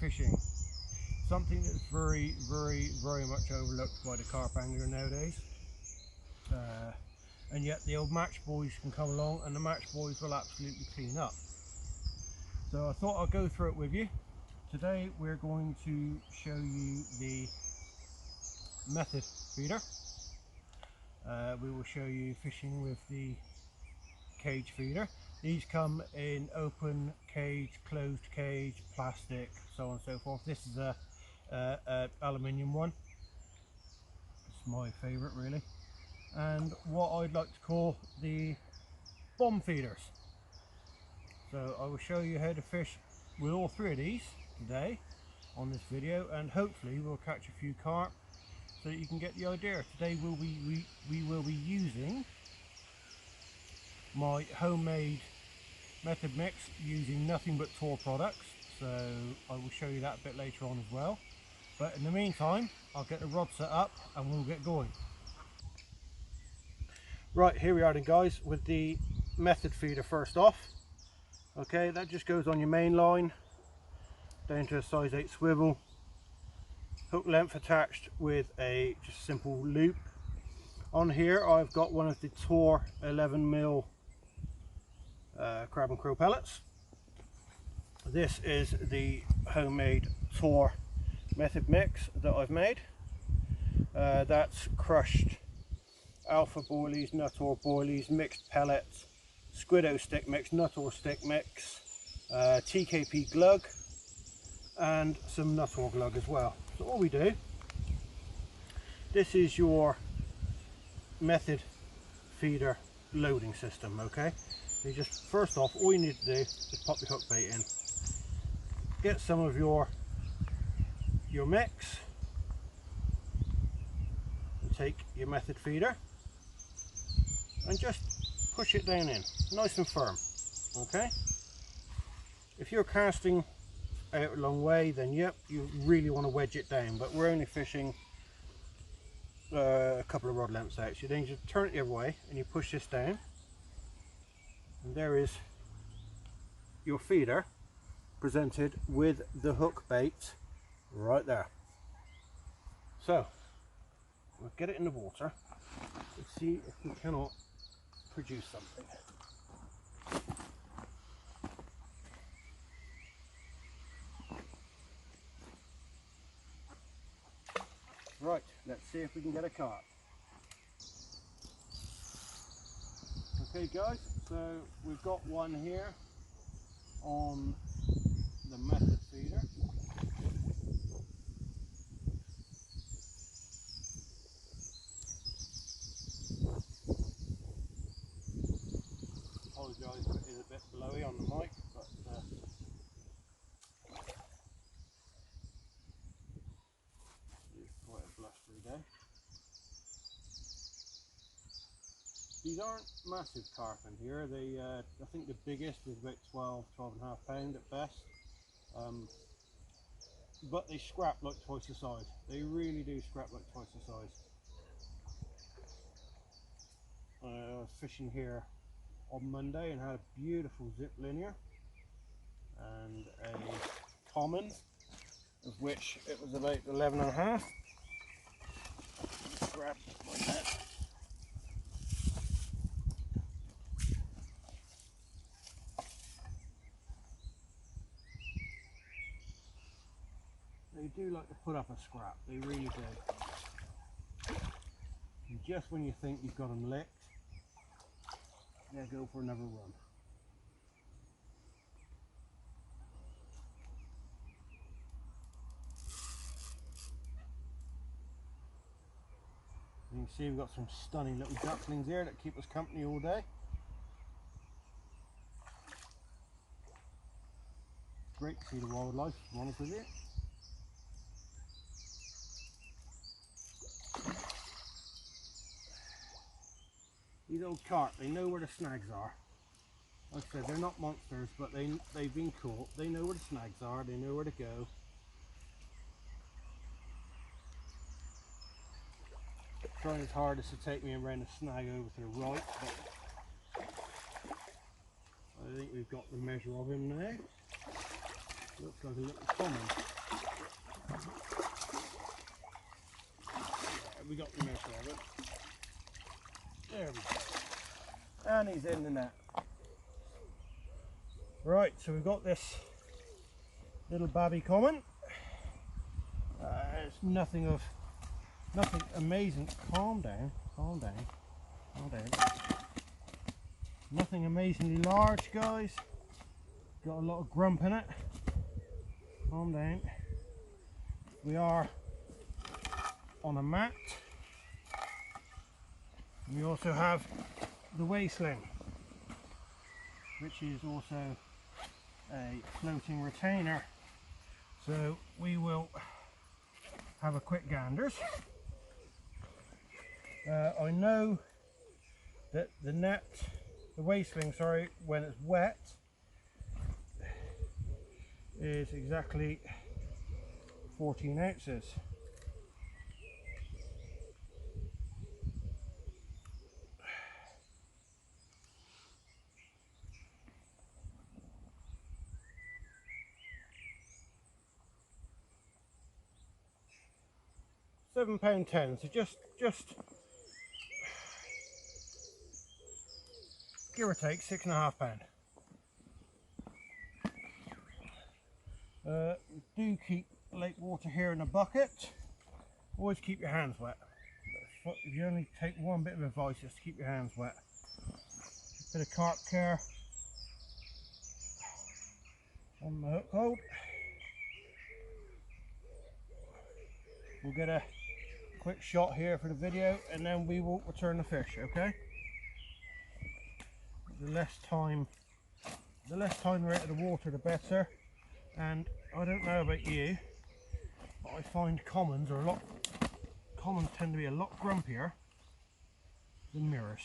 fishing. Something that's very much overlooked by the carp angler nowadays. And yet the old match boys can come along and the match boys will absolutely clean up. So I thought I'd go through it with you. Today we're going to show you the method feeder. We will show you fishing with the cage feeder. These come in open cage, closed cage, plastic, so on and so forth. This is a aluminium one. It's my favourite really. And what I'd like to call the bomb feeders. So I will show you how to fish with all three of these today on this video, and hopefully we'll catch a few carp so that you can get the idea. Today we will be using my homemade method mix using nothing but Tor products, so I will show you that a bit later on as well. But in the meantime, I'll get the rod set up and we'll get going. Right, here we are then guys with the method feeder first off. Okay, that just goes on your main line down to a size 8 swivel, hook length attached with a just simple loop. On here I've got one of the Tor 11mm crab and krill pellets. This is the homemade Tor method mix that I've made. That's crushed alpha boilies, nut ore boilies, mixed pellets, squiddo stick mix, nut ore stick mix, TKP glug, and some nut ore glug as well. So all we do, this is your method feeder loading system. Okay, you just first off, all you need to do is pop your hook bait in, get some of your mix, and take your method feeder and just push it down in nice and firm. Okay, if you're casting out a long way, then yep, you really want to wedge it down, but we're only fishing a couple of rod lengths out, so then you just turn it the other way and you push this down, and there is your feeder presented with the hook bait right there. So we'll get it in the water and see if we cannot produce something. Right, let's see if we can get a carp. Okay guys, so we've got one here on the method feeder. Apologise if it is a bit blowy on the mic, but it's quite a blustery day. These aren't massive carp in here. They, I think the biggest is about 12.5 pound at best. But they scrap like twice the size. They really do scrap like twice the size. I was fishing here on Monday and had a beautiful zip linear and a common, of which it was about 11.5. Grab like that. They do like to put up a scrap, they really do. And just when you think you've got them licked, they go for another run. You can see we've got some stunning little ducklings here that keep us company all day. Great to see the wildlife, to be honest with you. These old carp, they know where the snags are. Like I said, they're not monsters, but they've been caught. They know where the snags are, they know where to go. Trying his hardest to take me around the snag over to the right, but I think we've got the measure of him now. Looks like a little common. we got the measure of it. There we go. And he's in the net. Right, so we've got this little babby common. It's nothing amazing. Calm down, calm down, calm down. Nothing amazingly large, guys. Got a lot of grump in it. Calm down. We are on a mat. We also have the waistling, which is also a floating retainer. So we will have a quick ganders. I know that the net, the waistling, sorry, when it's wet is exactly 14 ounces. £7.10, so just give or take £6.5. Do keep lake water here in a bucket. Always keep your hands wet. If you only take one bit of advice, just to keep your hands wet. A bit of carp care on the hook hold. We'll get a quick shot here for the video and then we will return the fish, okay? The less time we're out of the water, the better. And I don't know about you, but I find commons tend to be a lot grumpier than mirrors.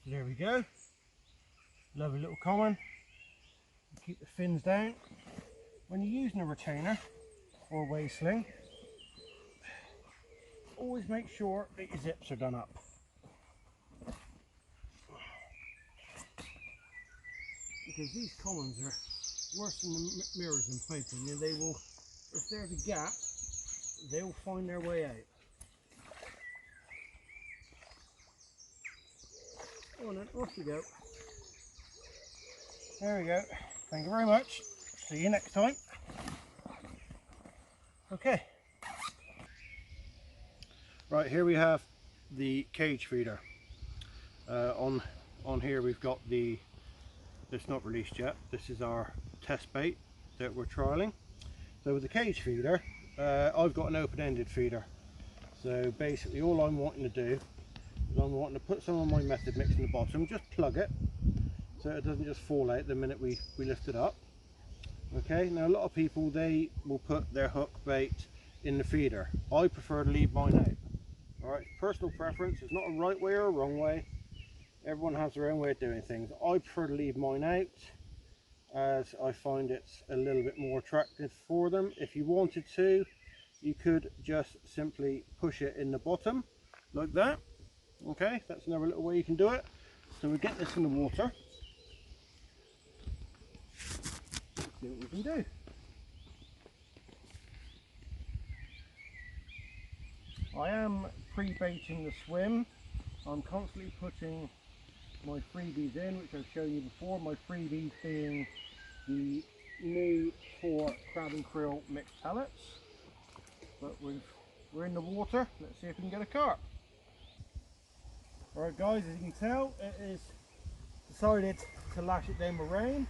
So there we go. Lovely little common. Keep the fins down. When you're using a retainer or a waistling, always make sure that your zips are done up. Because these commons are worse than the mirrors in my opinion. They will, if there's a gap, they'll find their way out. On then, off you go. There we go. Thank you very much. See you next time. Okay. Right, here we have the cage feeder. On here we've got the, it's not released yet, this is our test bait that we're trialing. So with the cage feeder, I've got an open-ended feeder. So basically all I'm wanting to do is I'm wanting to put some of my method mix in the bottom, just plug it so it doesn't just fall out the minute we lift it up. Okay, now a lot of people, they will put their hook bait in the feeder. I prefer to leave mine out. Alright, personal preference, it's not a right way or a wrong way. Everyone has their own way of doing things. I prefer to leave mine out as I find it's a little bit more attractive for them. If you wanted to, you could just simply push it in the bottom like that. Okay, that's another little way you can do it. So we get this in the water. See what we can do. I am pre-baiting the swim. I'm constantly putting my freebies in, which I've shown you before. My freebies being the new 4 crab and krill mixed pellets. But we're in the water. Let's see if we can get a carp. Alright guys, as you can tell, it is decided to lash it down with rain.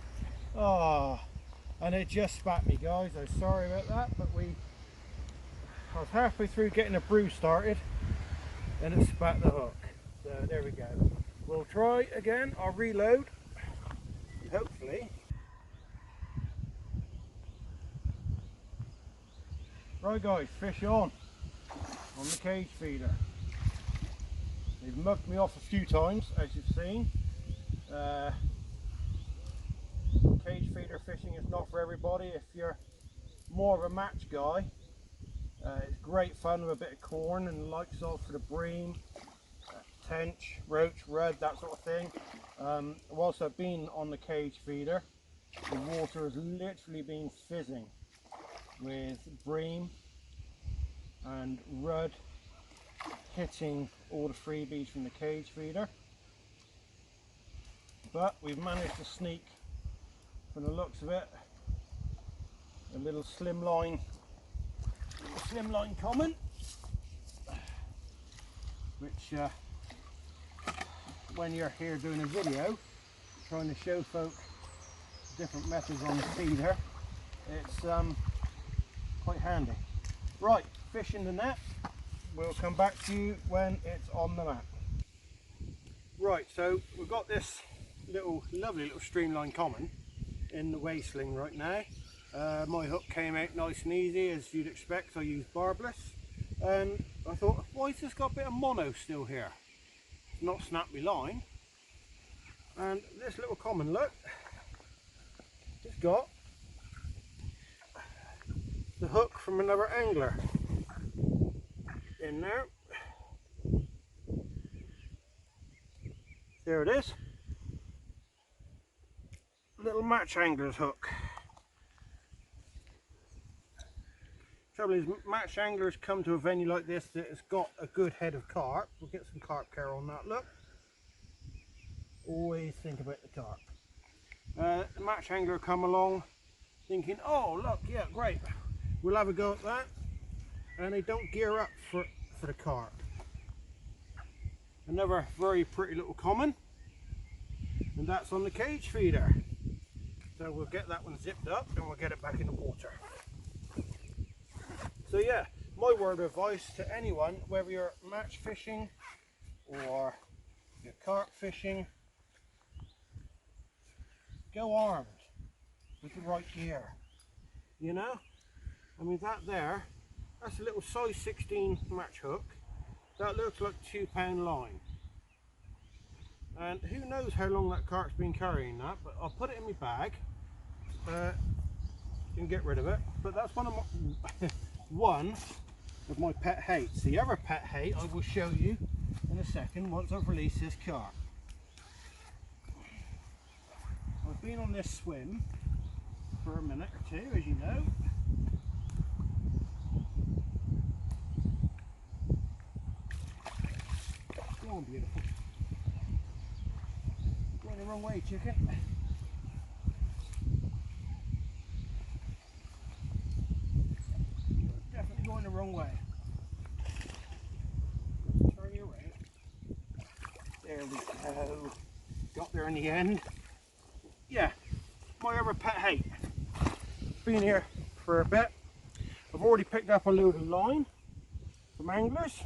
And it just spat me, guys. I'm sorry about that, but I was halfway through getting a brew started and it spat the hook. So there we go. We'll try again. I'll reload. Hopefully. Right guys, fish on the cage feeder. They've mugged me off a few times, as you've seen. Cage feeder fishing is not for everybody. If you're more of a match guy, it's great fun with a bit of corn and the likes of for the bream, tench, roach, rudd, that sort of thing. Whilst I've been on the cage feeder, the water has literally been fizzing with bream, and Rudd hitting all the freebies from the cage feeder. But we've managed to sneak, from the looks of it, a little slimline common, which when you're here doing a video trying to show folk different methods on the feeder, it's quite handy. Right, fish in the net. We'll come back to you when it's on the mat. Right, so we've got this lovely little streamline common in the weigh sling right now. My hook came out nice and easy, as you'd expect. I used barbless, and I thought, why has this got a bit of mono still here? Not snapped my line. And this little common, look, it's got the hook from another angler in there. There it is. Little match angler's hook. Trouble is, match anglers come to a venue like this that has got a good head of carp. We'll get some carp care on that, look. Always think about the carp. The match angler come along thinking, oh look, yeah, great, we'll have a go at that, and they don't gear up for the carp. Another very pretty little common, and that's on the cage feeder. So we'll get that one zipped up and we'll get it back in the water. So yeah, my word of advice to anyone, whether you're match fishing or you're carp fishing, go armed with the right gear. You know, I mean, that's a little size 16 match hook. That looks like a £2 line. And who knows how long that carp's been carrying that, but I'll put it in my bag and get rid of it. But that's one of my pet hates. The other pet hate I will show you in a second once I've released this carp. I've been on this swim for a minute or two, as you know. Go on, beautiful. Going the wrong way, chicken. Definitely going the wrong way. Turn you around. There we go. Got there in the end. Yeah, my other pet hate. Been here for a bit. I've already picked up a load of line from anglers.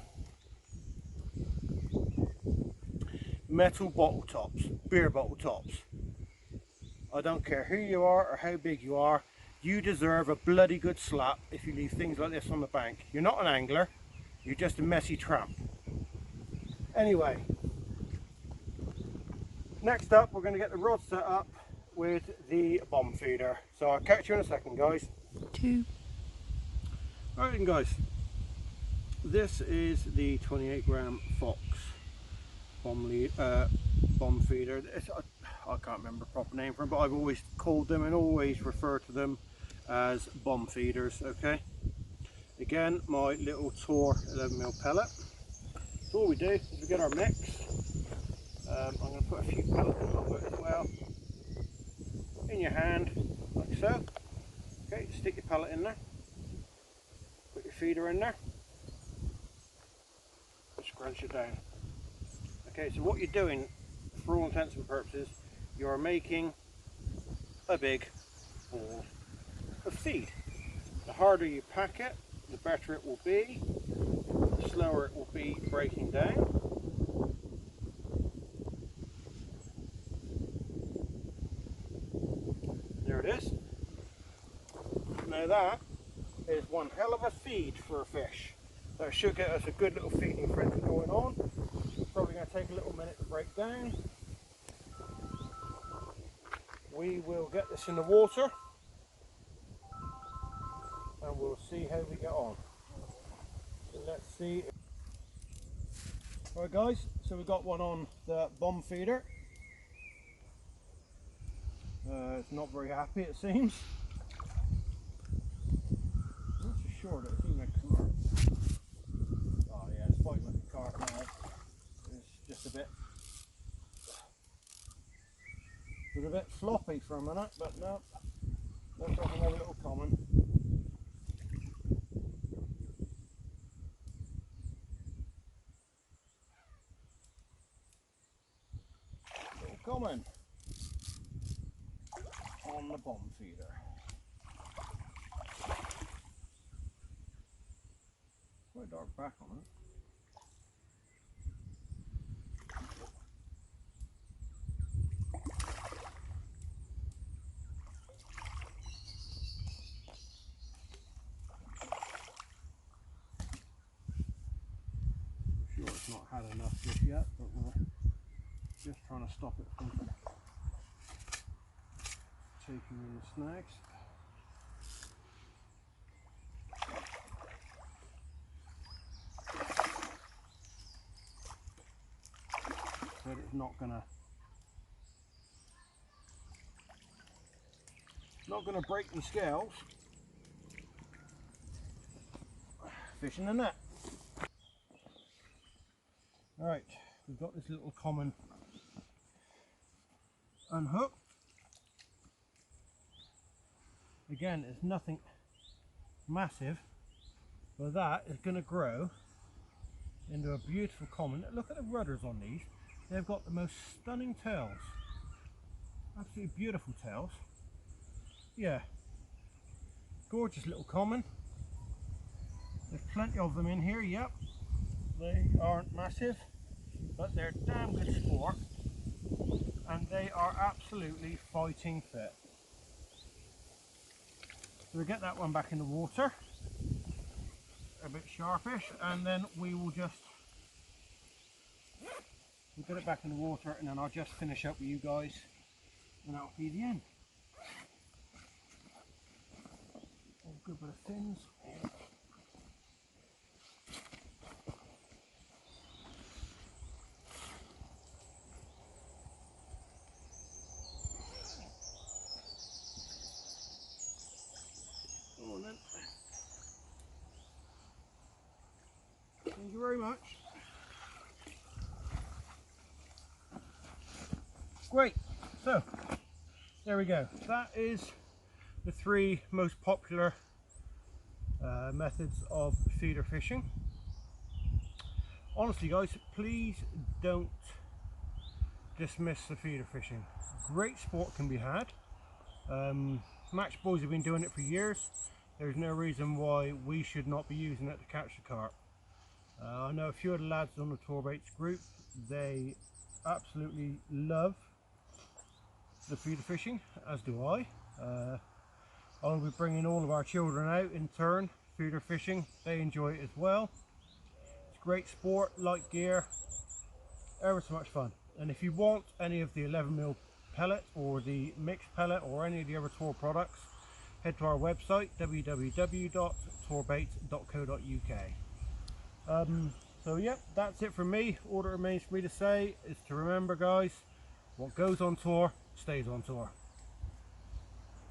Metal bottle tops, beer bottle tops. I don't care who you are or how big you are, you deserve a bloody good slap if you leave things like this on the bank. You're not an angler, you're just a messy tramp. Anyway, next up we're going to get the rod set up with the bomb feeder. So I'll catch you in a second, guys. Alright then, guys, this is the 28 gram Fox bomb feeder. I can't remember the proper name for them, but I've always called them and always refer to them as bomb feeders. Okay, again, my little Tor 11mm pellet. So all we do is we get our mix. I'm going to put a few pellets in it as well, in your hand like so. Okay, stick your pellet in there, put your feeder in there, and scrunch it down. Okay, so what you're doing, for all intents and purposes, you're making a big ball of feed. The harder you pack it, the better it will be, the slower it will be breaking down. There it is. Now that is one hell of a feed for a fish. That should get us a good little feeding frenzy going on. Probably going to take a little minute to break down. We will get this in the water and we'll see how we get on. So let's see. Alright guys, so we've got one on the bomb feeder. It's not very happy, it seems. I'm not so sure that it's even a carp. was a bit floppy for a minute, but no, looks like another little common. Little common on the bomb feeder. Quite dark back on it. I'm sure it's not had enough just yet, but we're just trying to stop it from taking in the snags. But it's not gonna break the scales fishing the net. Alright, we've got this little common unhooked. Again, it's nothing massive, but that is going to grow into a beautiful common. Look at the rudders on these. They've got the most stunning tails. Absolutely beautiful tails. Yeah, gorgeous little common. There's plenty of them in here, yep. They aren't massive, but they're damn good sport, and they are absolutely fighting fit. So we'll get that one back in the water, a bit sharpish, and then we'll get it back in the water, and then I'll just finish up with you guys, and that'll be the end. Oh, good bit of fins. Then. Thank you very much. Great, so there we go. That is the 3 most popular methods of feeder fishing. Honestly guys, please don't dismiss the feeder fishing. Great sport can be had. Match boys have been doing it for years. There's no reason why we should not be using it to catch the carp. I know a few of the lads on the Tour Baits group, they absolutely love the feeder fishing, as do I. I'll be bringing all of our children out in turn feeder fishing. They enjoy it as well. It's great sport, light gear, ever so much fun. And if you want any of the 11mm pellet or the mixed pellet or any of the other Tour products, head to our website www.tourbait.co.uk. So yeah, that's it from me. All that remains for me to say is to remember guys, what goes on tour stays on tour.